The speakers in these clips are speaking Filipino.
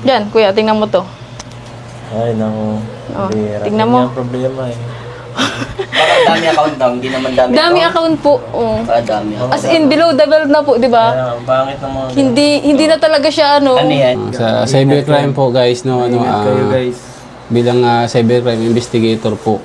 Yan, kuya, tingnan mo to. Ay, nang... Oh, bira. tingnan mo. Yan ang problema eh. Parang dami account daw, hindi naman dami Dami account po. Oh. Dami account. As in, below the belt na po, di ba? Kaya, ang pangit ng mga... Hindi na talaga siya, ano. Ano yan? Sa cybercrime po guys, no, ano, Ingat kayo guys. bilang cybercrime investigator po,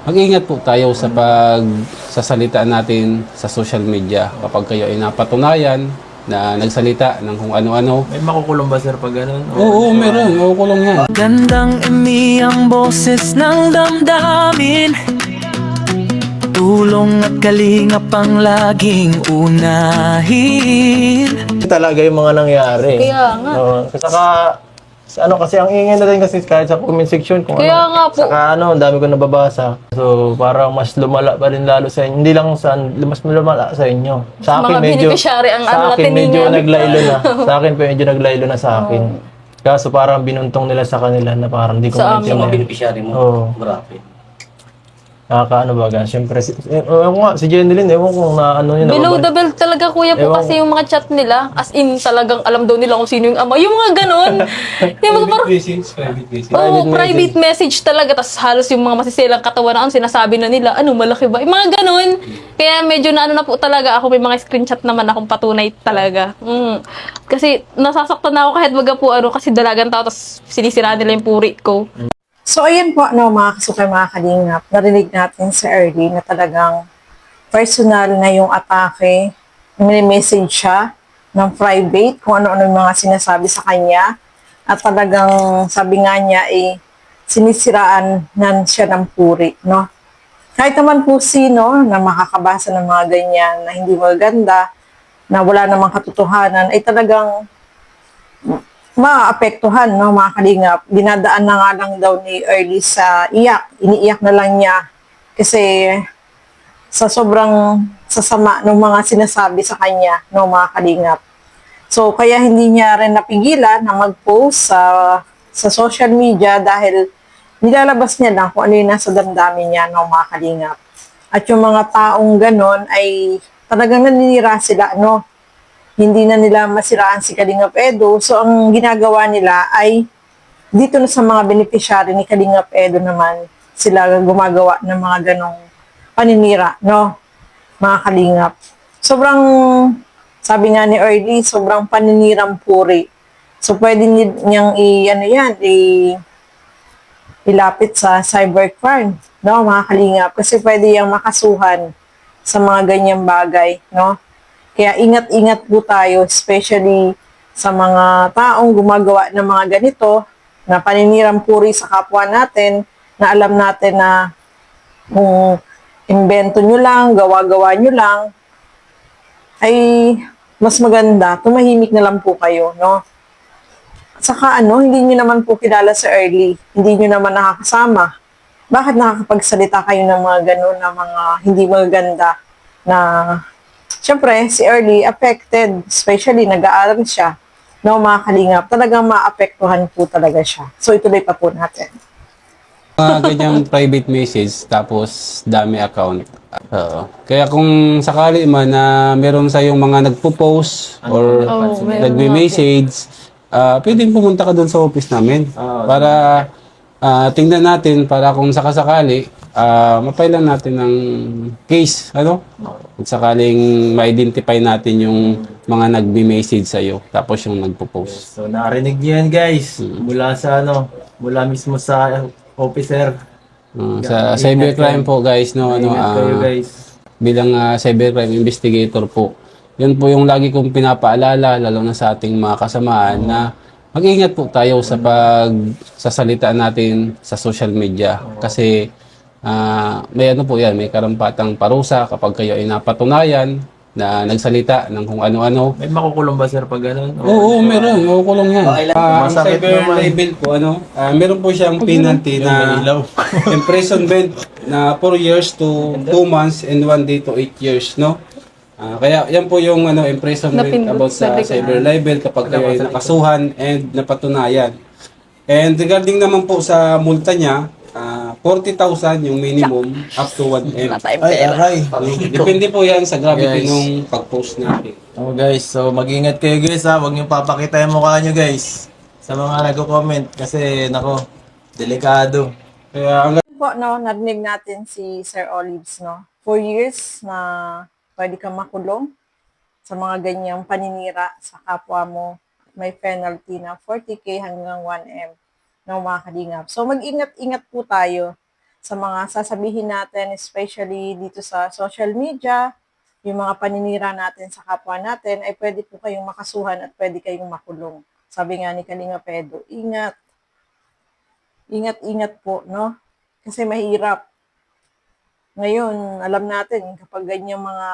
mag-ingat po tayo sa pagsasalita natin sa social media kapag kayo ay napatunayan na nagsalita ng kung ano-ano. May makukulong ba sir pag ganun? Oo, meron. Makukulong yan. Gandang emi ang boses ng damdamin. Tulong at kalingap ang laging unahin. Talaga yung mga nangyari. Kaya nga. Saka, kasi ang ingay na rin kasi kahit sa comment section kung Kaya ano. nga po. Saka ang dami ko nababasa. So, parang mas lumala pa rin lalo sa inyo. Hindi lang mas lumala sa inyo. Sa akin Mga medyo, beneficiary ang ano sa akin natin medyo ninyo. naglaylo na. Sa akin medyo naglaylo na sa akin. Kaso parang binuntong nila sa kanila na parang hindi ko Sa amin. Yung mga maintindihan. beneficiary mo. Oo. Grabe. Nakakaano ba gan? Siyempre, ewan ko nga, si Jenilyn, ewan ko na ano yun. Below the belt talaga, kuya po, kasi yung mga chat nila, as in, talagang alam daw nila kung sino yung ama. Yung mga ganon. Yung mga parang, private message talaga. Tapos halos yung mga masisilang katawan na sinasabi na nila, ano, malaki ba? Yung mga ganon. Kaya medyo na ano na po talaga ako, may mga screenshot naman akong patunay talaga. Kasi nasasaktan na ako kahit baga po ano, kasi dalagan tao, tapos sinisiraan nila yung puri ko. So, ayan po, no, mga kasukay, mga kalingap, narinig natin sa early na talagang personal na yung atake, mini-message siya ng private, kung ano-ano yung mga sinasabi sa kanya, at talagang sabi nga niya, sinisiraan na siya ng puri, no? Kahit naman po sino na makakabasa ng mga ganyan na hindi maganda, na wala namang katotohanan, ay talagang maapektuhan, no, mga kalingap. Dinadaan na nga lang daw ni Early sa iyak. Iniiyak na lang niya. Kasi sa sobrang sasama ng mga sinasabi sa kanya, no, mga kalingap. So, kaya hindi niya rin napigilan na mag-post sa social media dahil nilalabas niya lang kung ano yung nasa damdamin niya, no, mga kalingap. At yung mga taong ganon ay talagang naninira sila, no. Hindi na nila masiraan si Kalingap Edo. So, ang ginagawa nila ay dito na sa mga beneficiary ni Kalingap Edo naman sila gumagawa ng mga ganong paninira, no? Mga Kalingap. Sobrang, sabi nga ni Early, sobrang paninirang puri. So, pwede niyang ilapit sa cybercrime, no? Mga Kalingap. Kasi pwede yung makasuhan sa mga ganyang bagay, no? Kaya ingat-ingat po tayo, especially sa mga taong gumagawa ng mga ganito, na paninirang puri sa kapwa natin, na alam natin na kung invento nyo lang, gawa-gawa nyo lang, ay mas maganda, tumahimik na lang po kayo, no? Saka hindi nyo naman po kilala sa Early, hindi nyo naman nakakasama. Bakit nakakapagsalita kayo ng mga gano'n, na mga hindi maganda, na siyempre, si Early affected, especially nag-aaral siya, no, mga kalingap, talagang maapektuhan po talaga siya. So, ituloy pa po natin. Mga ganyang private message, tapos dami account. Kaya kung sakali man na meron sa yung mga nagpo-post or nagme-message, pwedeng pumunta ka doon sa office namin para tingnan natin, para kung sakasakali, mapailan natin ng case, ano? Kung sakaling ma-identify natin yung mga nagbi-message sa iyo, tapos yung nagpo-post. So, narinig niyo yan guys. Mula sa mula mismo sa officer. Sa cybercrime po guys, no, Ingat kayo guys. bilang cybercrime investigator po. Yun po yung lagi kong pinapaalala, lalo na sa ating mga kasamaan, na mag-ingat po tayo sa pagsasalita natin sa social media. Kasi may po yan, may karampatang parusa kapag kayo ay napatunayan na nagsalita ng kung ano-ano. May makukulong ba sir pag ganun? Oo, meron. Makukulong yan. Ang Masakit cyber naman. libel po, meron po siyang penalty na imprisonment na 4 years to 2 months and 1 day to 8 years, no? Kaya yan po yung imprisonment Napindot about sa talaga. cyber libel kapag kayo ay nakasuhan and napatunayan. And regarding naman po sa multa niya, 40,000 yung minimum up to 1M. Aray. Depende po yan sa Guys. gravity nung pag-post natin. Oh guys, so mag-ingat kayo guys ha. Huwag niyo papakita yung mukha niyo guys. sa mga nagko-comment kasi nako, delikado. Kaya ang Po, no, narinig natin si Sir Olives, no? 4 years na pwede kang makulong sa mga ganyang paninira sa kapwa mo. May penalty na 40K hanggang 1M, no, mga kalingap. So, mag-ingat-ingat po tayo sa mga sasabihin natin, especially dito sa social media, yung mga paninira natin sa kapwa natin, ay pwede po kayong makasuhan at pwede kayong makulong. Sabi nga ni Kalinga Pedro, ingat. Ingat-ingat po, no? Kasi mahirap. Ngayon, alam natin, kapag ganyang mga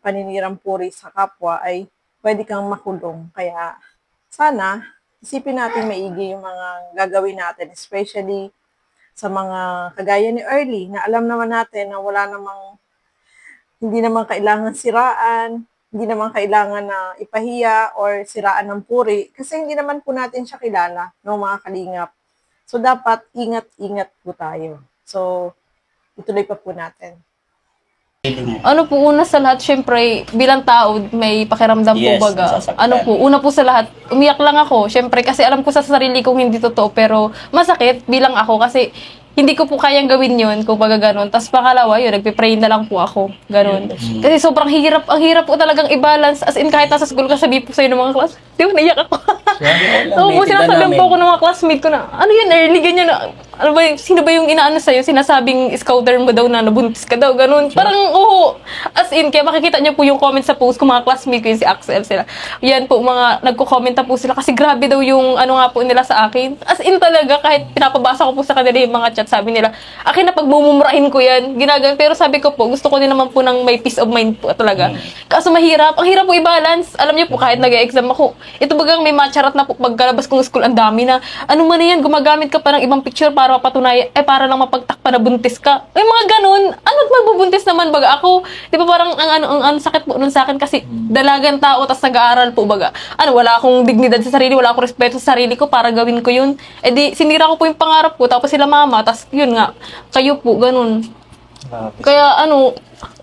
paninirang puri sa kapwa, ay pwede kang makulong. Kaya, sana, isipin natin maigi yung mga gagawin natin, especially sa mga kagaya ni Early, na alam naman natin na wala namang, hindi naman kailangan siraan, hindi naman kailangan na ipahiya or siraan ng puri, kasi hindi naman po natin siya kilala, no, mga kalingap. So, dapat ingat-ingat po tayo. So, ituloy pa po natin. Ano po, una sa lahat, syempre, bilang tao, may pakiramdam po Yes, baga. nasasaktan. Ano po, una po sa lahat, umiyak lang ako. Syempre, kasi alam ko sa sarili kong hindi totoo, pero masakit bilang ako kasi hindi ko po kayang gawin yun, kung baga ganun. Tapos pangalawa, yun, nagpipray na lang po ako, ganun. Kasi sobrang hirap, ang hirap po talagang i-balance. As in, kahit nasa school ka, sabi po sa'yo ng mga class, di ba, naiyak ako. Oo po, sinasabihan po ako ng mga classmate ko na, ano yan, early, ganyan na. Ano ba, sino ba yung inaano sa'yo? Sinasabing scouter mo daw na nabuntis ka daw, ganun. Parang, oo. As in, kaya makikita niyo po yung comment sa post ko, mga classmate ko, yung si Axel sila. Yan po, mga nagko-comment na po sila kasi grabe daw yung ano nga po nila sa akin. As in talaga, kahit pinapabasa ko po sa kanila yung mga chat, sabi nila, akin na pagmumurahin ko yan, ginagawa. Pero sabi ko po, gusto ko din naman po ng may peace of mind po talaga. Kaso mahirap, ang hirap po i-balance. Alam niyo po, kahit nag-exam ako, ito bagang may matcharat na po pagkalabas kong school, ang dami na, ano man yan, gumagamit ka pa ng ibang picture para mapatunayan, para lang mapagtakpa na buntis ka. May mga ganun. Ano't magbubuntis naman baga ako? Di ba parang ang sakit po nun sa akin kasi dalagan tao tas nag-aaral po baga. Ano, wala akong dignidad sa sarili, wala akong respeto sa sarili ko para gawin ko yun. Eh di, sinira ko po yung pangarap ko, tapos sila mama, tas yun nga, kayo po, ganun. Kaya ano,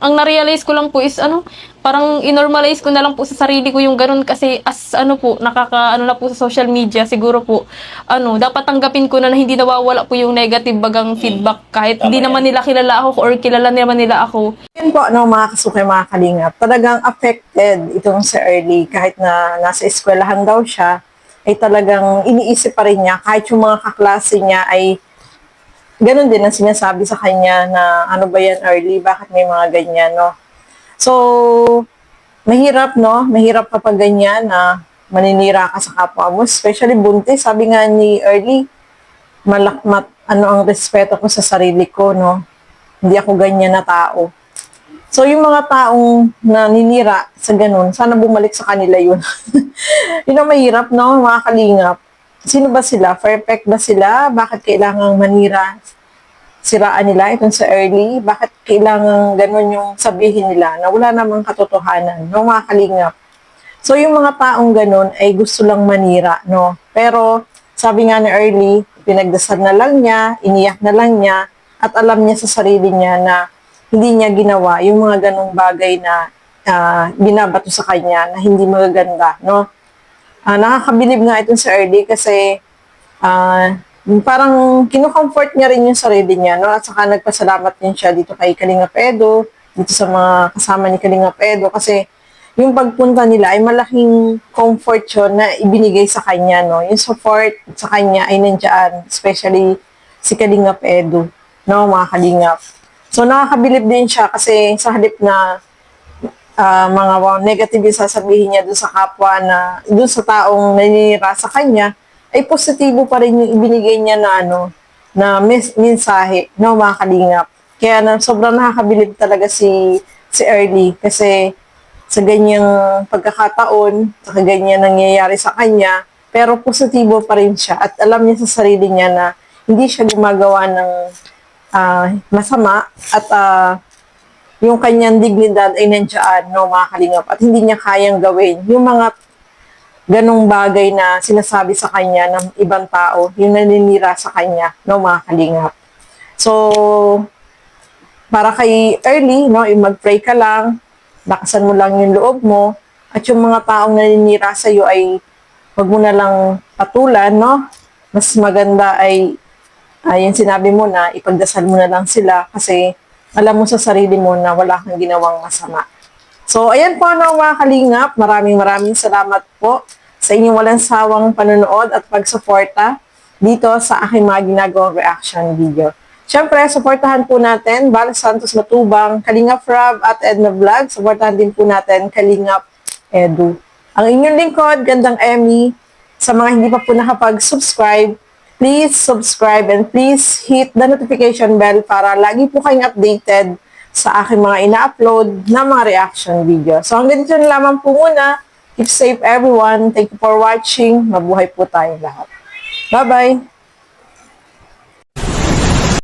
ang na-realize ko lang po is ano, parang inormalize ko na lang po sa sarili ko yung ganun kasi as ano po, nakaka ano na po sa social media, siguro po, ano, dapat tanggapin ko na hindi nawawala po yung negative bagang feedback kahit hindi naman nila kilala ako or kilala naman nila ako. Yun po, no, mga kasukay, mga kalingap, talagang affected itong si Early kahit na nasa eskwelahan daw siya, ay talagang iniisip pa rin niya kahit yung mga kaklase niya ay ganun din ang sinasabi sa kanya na ano ba yan, Early, bakit may mga ganyan, no? So, mahirap, no? Mahirap kapag ganyan na maninira ka sa kapwa mo, especially buntis. Sabi nga ni Early, ano ang respeto ko sa sarili ko, no? Hindi ako ganyan na tao. So, yung mga taong naninira sa ganun, sana bumalik sa kanila yun. Yun ang mahirap, no? Mga kalingap. Sino ba sila? Perfect ba sila? Bakit kailangang manira? Siraan nila itong sa Early? Bakit kailangan ganun yung sabihin nila na wala namang katotohanan, no, mga kalingap? So, yung mga taong ganun ay gusto lang manira, no? Pero, sabi nga ni Early, pinagdasal na lang niya, iniyak na lang niya, at alam niya sa sarili niya na hindi niya ginawa yung mga ganung bagay na binabato sa kanya na hindi magaganda, no? Nakakabilib nga itong sa Early kasi parang kinukomfort niya rin yung sarili niya, no? At saka nagpasalamat din siya dito kay Kalinga Pedro, dito sa mga kasama ni Kalinga Pedro kasi yung pagpunta nila ay malaking comfort yun na ibinigay sa kanya, no? Yung support sa kanya ay nandiyan, especially si Kalinga Pedro, no, mga kalingap. So, nakakabilib din siya kasi sa halip na mga negative yung sasabihin niya dun sa kapwa na, dun sa taong naninira sa kanya, ay positibo pa rin yung ibinigay niya na na mensahe, no, mga kalingap. Kaya sobrang nakakabilib talaga si Early kasi sa ganyang pagkakataon, sa ganyan nangyayari sa kanya, pero positibo pa rin siya at alam niya sa sarili niya na hindi siya gumagawa ng masama at yung kanyang dignidad ay nandiyan, no, mga kalingap, at hindi niya kayang gawin yung mga ganong bagay na sinasabi sa kanya ng ibang tao, yung naninira sa kanya, no, mga kalingap. So, para kay Early, no, mag-pray ka lang, lakasan mo lang yung loob mo, at yung mga taong naninira sa iyo ay wag mo na lang patulan, no? Mas maganda ay yung sinabi mo na ipagdasal mo na lang sila kasi alam mo sa sarili mo na wala kang ginawang masama. So, ayan po no, mga kalingap. Maraming salamat po sa inyong walang sawang panonood at pagsuporta dito sa aking mga ginagawang reaction video. Siyempre, supportahan po natin Val Santos Matubang, Kalingap Rob at Edna Vlog. Supportahan din po natin Kalingap Edu. Ang inyong lingkod, Gandang Emmy. Sa mga hindi pa po nakapag-subscribe, please subscribe and please hit the notification bell para lagi po kayong updated sa aking mga ina-upload na mga reaction video. So hanggang dito na lamang po muna. Keep safe everyone. Thank you for watching. Mabuhay po tayong lahat. Bye-bye!